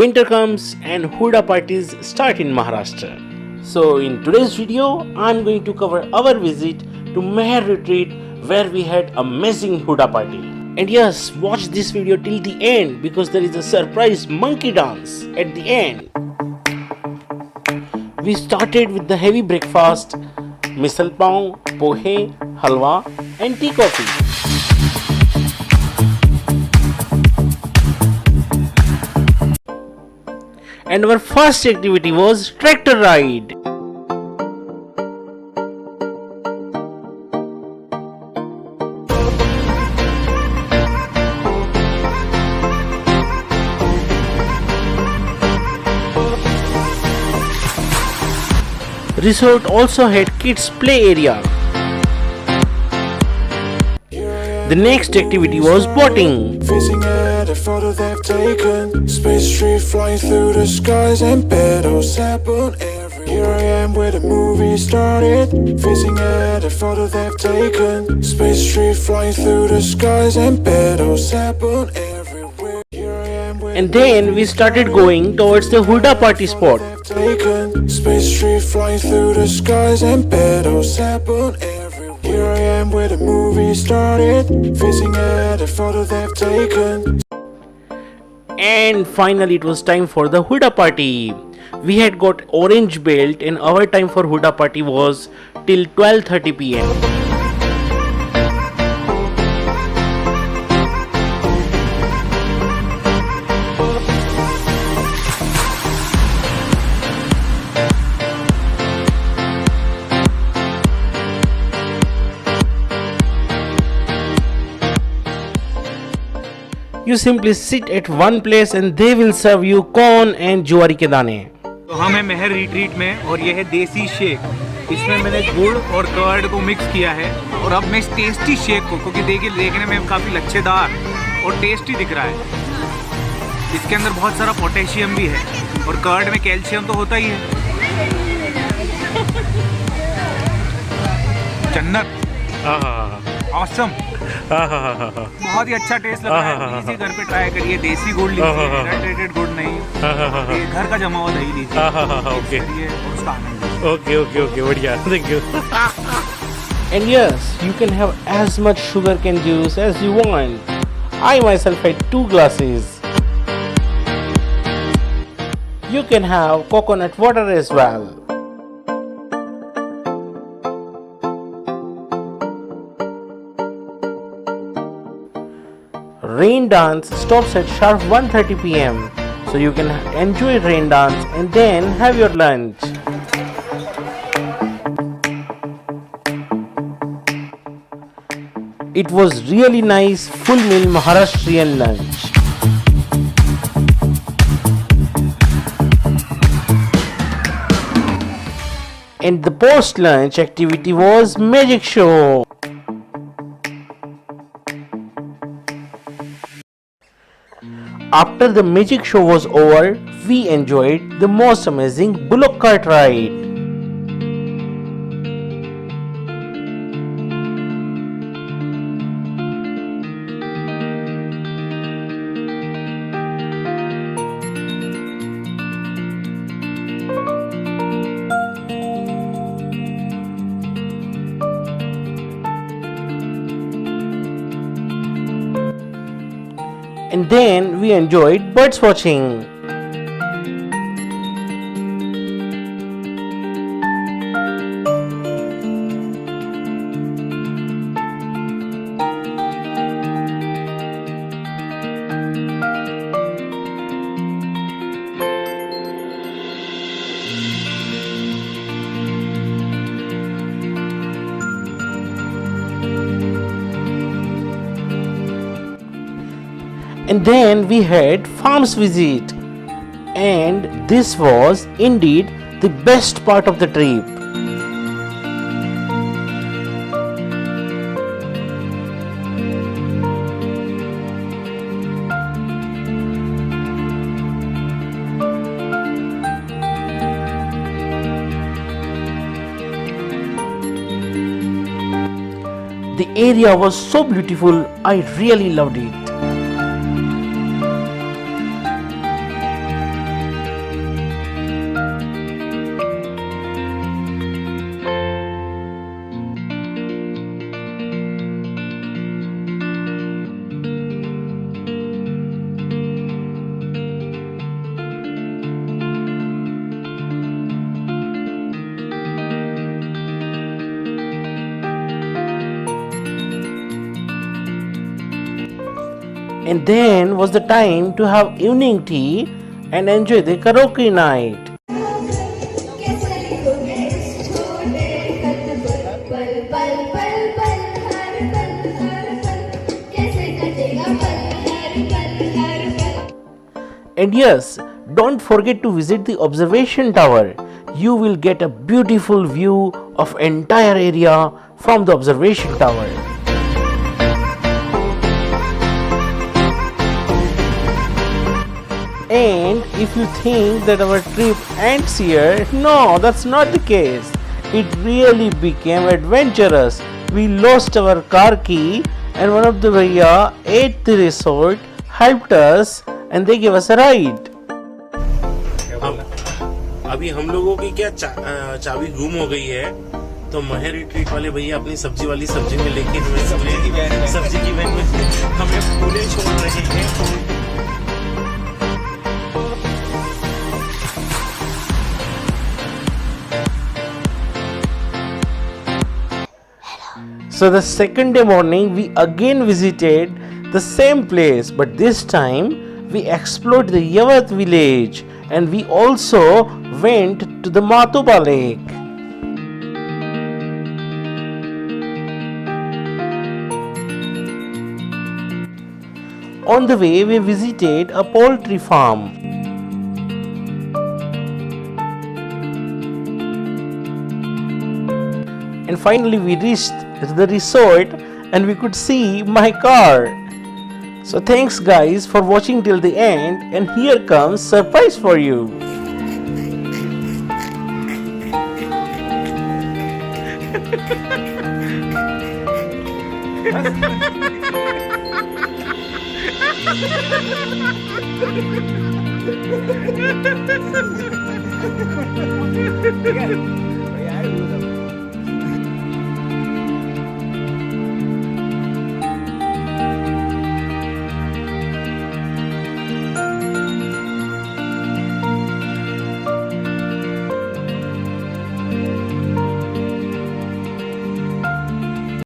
winter comes and Huda parties start in Maharashtra. So in today's video, I'm going to cover our visit to Meher retreat where we had amazing Huda party. And yes, watch this video till the end because there is a surprise monkey dance at the end. We started with the heavy breakfast, misal pav, pohe, halwa and tea coffee. And our first activity was tractor ride. Resort also had kids play area. The next activity was boating. Facing at a photo they've taken. Space tree flying through the skies and battles happen everywhere. Here I am where the movie started. Facing at a photo they've taken. Space tree flying through the skies and battles happen everywhere. Here I am where And then we started going towards the Huda party spot. taken. Space tree flying through the skies and battles happen everywhere. Here I am where the movie started. Facing at a photo they've taken. And finally it was time for the Huda party. We had got orange belt and our time for Huda party was till 12:30 p.m. You simply sit at one place and they will serve you corn and ज्वारी के दाने. तो हम हैं मेहर retreat में और ये है देसी शेक. इसमें मैंने गुड़ और कर्ड को मिक्स किया है और अब मैं इस टेस्टी शेक को, क्योंकि देखने में काफ़ी लच्छेदार और टेस्टी दिख रहा है, इसके अंदर बहुत सारा पोटेशियम भी है और कर्ड में कैल्शियम तो होता ही है. जन्नत, ऑसम, बहुत ही अच्छा टेस्ट लग रहा है. इसी घर पे ट्राई करिए. देसी गुड़ लीजिए, एडल्ट्रेटेड गुड़ नहीं, ये घर का जमा हुआ दही लीजिए. ओके और उसका आनंद लीजिए. ओके बढ़िया, thank you. And yes, you can have as much sugarcane juice as you want. I myself had 2 glasses. You can have coconut water as well. Rain dance stops at sharp 1:30 p.m. so you can enjoy rain dance and then have your lunch. It was really nice full meal Maharashtrian lunch. And the post lunch activity was magic show. After the magic show was over, we enjoyed the most amazing bullock cart ride. And then we enjoyed birds watching. And then we had farms visit, and this was indeed the best part of the trip. The area was so beautiful, I really loved it. And then was the time to have evening tea and enjoy the karaoke night. कैसे लिखोगे इस छोटे खत पर पल पल पल पल हर पल कैसे कटेगा पल हर पल. And yes, don't forget to visit the observation tower. You will get a beautiful view of entire area from the observation tower. And if you think that our trip ends here, no, that's not the case. It really became adventurous. We lost our car key and one of the bhaiya ate the resort, helped us and they gave us a ride. अभी हम लोगों की क्या चाबी गुम हो गई है, तो महर रिट्रीट वाले भैया अपनी सब्जी वाली सब्जी में लेके हमें सब्जी की वैन में हमें पूरे छोड़ रहे हैं. So the second day morning we again visited the same place, but this time we explored the Yavat village and we also went to the Matuba lake. On the way we visited a poultry farm. And finally we reached the resort and we could see my car. So thanks guys for watching till the end, and here comes surprise for you.